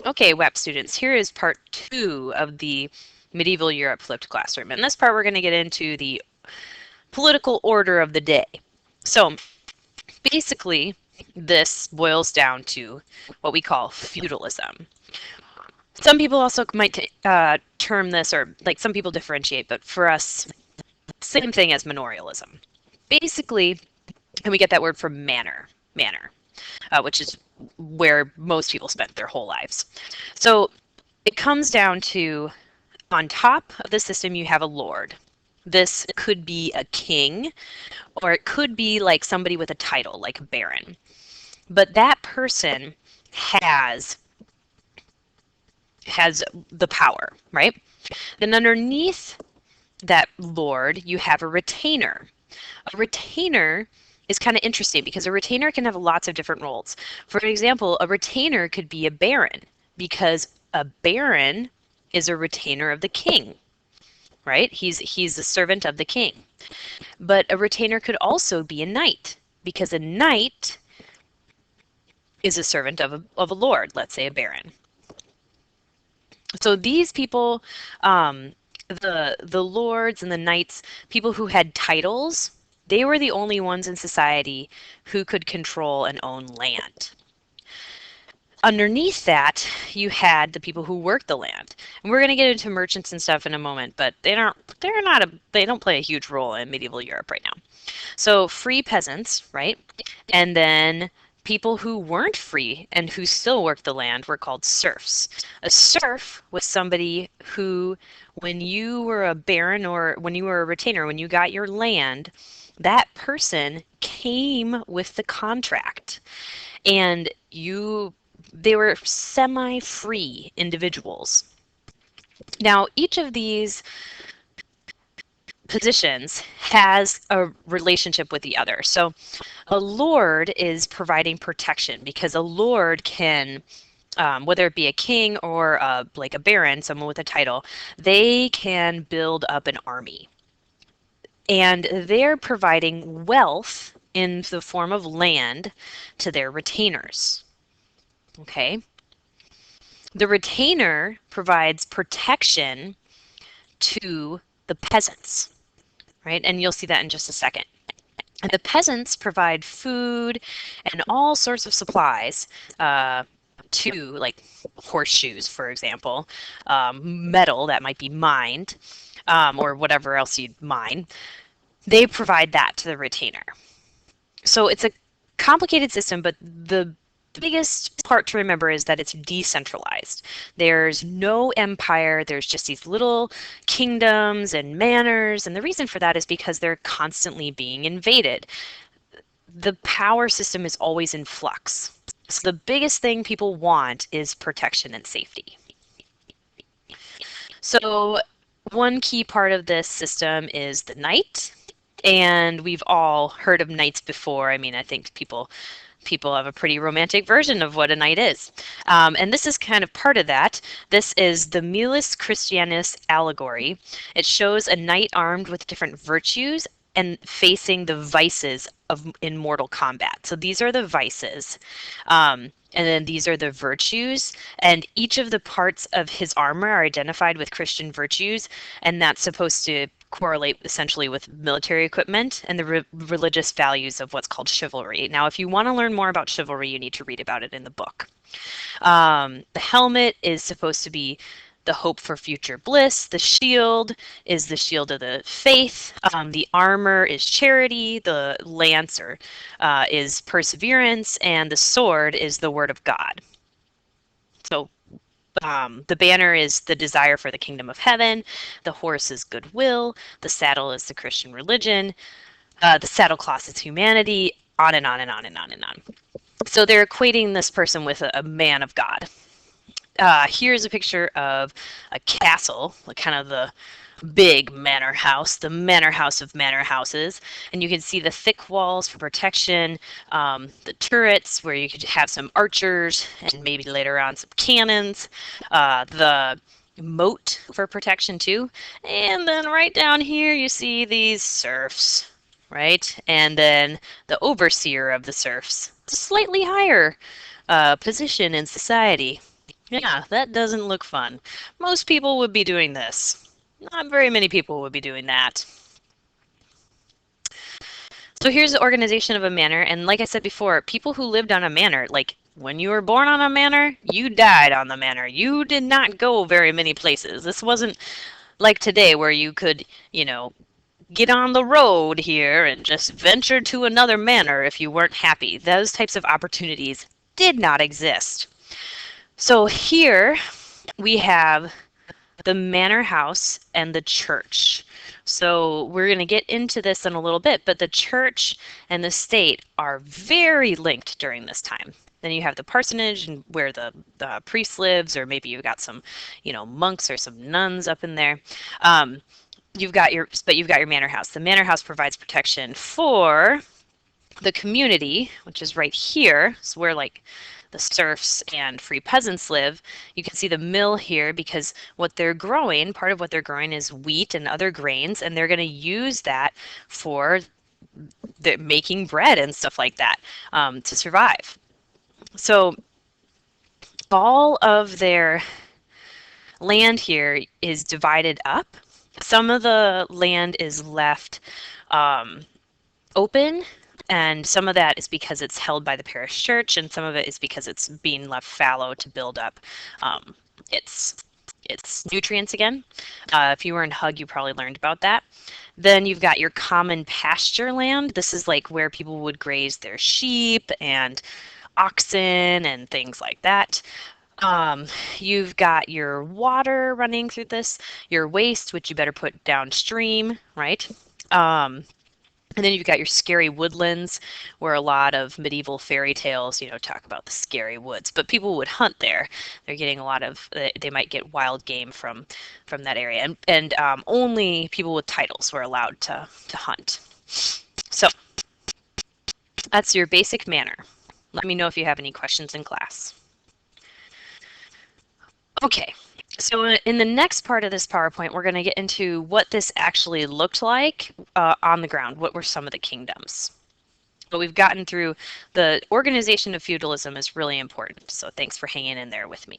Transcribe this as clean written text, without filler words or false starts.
Okay, WAP students, here is part 2 of the Medieval Europe Flipped Classroom. In this part, we're going to get into the political order of the day. So basically, this boils down to what we call feudalism. Some people also might term this, or like some people differentiate, but for us, same thing as manorialism. Basically, and we get that word from manor, which is where most people spent their whole lives. So it comes down to, on top of the system, you have a lord. This could be a king, or it could be like somebody with a title, like a baron. But that person has the power, right? Then underneath that lord, you have a retainer. A retainer is kind of interesting because a retainer can have lots of different roles. For example, a retainer could be a baron because a baron is a retainer of the king, right? He's a servant of the king. But a retainer could also be a knight because a knight is a servant of a lord, let's say a baron. So these people, the lords and the knights, people who had titles, they were the only ones in society who could control and own land. Underneath that, you had the people who worked the land. And we're going to get into merchants and stuff in a moment, but they don't play a huge role in medieval Europe right now. So free peasants, right? And then people who weren't free and who still worked the land were called serfs. A serf was somebody who, when you were a baron or when you were a retainer, when you got your land, that person came with the contract. And they were semi-free individuals. Now, each of these positions has a relationship with the other. So a lord is providing protection because a lord can, whether it be a king or like a baron, someone with a title, they can build up an army. And they're providing wealth in the form of land to their retainers. Okay? The retainer provides protection to the peasants, right? And you'll see that in just a second. And the peasants provide food and all sorts of supplies to, like horseshoes, for example, metal that might be mined, or whatever else you'd mine. They provide that to the retainer. So it's a complicated system, but the biggest part to remember is that it's decentralized. There's no empire, there's just these little kingdoms and manors, and the reason for that is because they're constantly being invaded. The power system is always in flux. So the biggest thing people want is protection and safety. So one key part of this system is the knight, and we've all heard of knights before. I mean, I think people have a pretty romantic version of what a knight is. And this is kind of part of that. This is the Miles Christianus allegory. It shows a knight armed with different virtues and facing the vices in mortal combat. So these are the vices. And then these are the virtues, and each of the parts of his armor are identified with Christian virtues, and that's supposed to correlate essentially with military equipment and the religious values of what's called chivalry. Now, if you want to learn more about chivalry, you need to read about it in the book. The helmet is supposed to be the hope for future bliss. The shield is the shield of the faith. The armor is charity. The lance is perseverance. And the sword is the word of God. So the banner is the desire for the kingdom of heaven. The horse is goodwill. The saddle is the Christian religion. The saddlecloth is humanity. On and on and on and on and on. So they're equating this person with a man of God. Here's a picture of a castle, like kind of the big manor house, the manor house of manor houses. And you can see the thick walls for protection, the turrets where you could have some archers and maybe later on some cannons, the moat for protection too. And then right down here you see these serfs, right? And then the overseer of the serfs, slightly higher position in society. Yeah, that doesn't look fun. Most people would be doing this. Not very many people would be doing that. So here's the organization of a manor, and like I said before, people who lived on a manor, like when you were born on a manor, you died on the manor. You did not go very many places. This wasn't like today where you could, you know, get on the road here and just venture to another manor if you weren't happy. Those types of opportunities did not exist. So here we have the manor house and the church. So we're going to get into this in a little bit, but the church and the state are very linked during this time. Then you have the parsonage and where the priest lives, or maybe you've got some, monks or some nuns up in there. Um, you've got your manor house. The manor house provides protection for the community, which is right here. So where like the serfs and free peasants live. You can see the mill here because what they're growing, part of what they're growing is wheat and other grains, and they're going to use that for making bread and stuff like that to survive. So all of their land here is divided up. Some of the land is left um, open, and some of that is because it's held by the parish church, and some of it is because it's being left fallow to build up um, its its nutrients again. If you were in Hug, you probably learned about that. Then you've got your common pasture land. This is like where people would graze their sheep and oxen and things like that. Um, you've got your water running through this, your waste, which you better put downstream, right? Um, and then you've got your scary woodlands, where a lot of medieval fairy tales, talk about the scary woods. But people would hunt there. They're getting a lot of. They might get wild game from that area, and only people with titles were allowed to hunt. So that's your basic manner. Let me know if you have any questions in class. Okay, so in the next part of this PowerPoint, we're going to get into what this actually looked like on the ground. What were some of the kingdoms? But we've gotten through the organization of feudalism is really important. So thanks for hanging in there with me.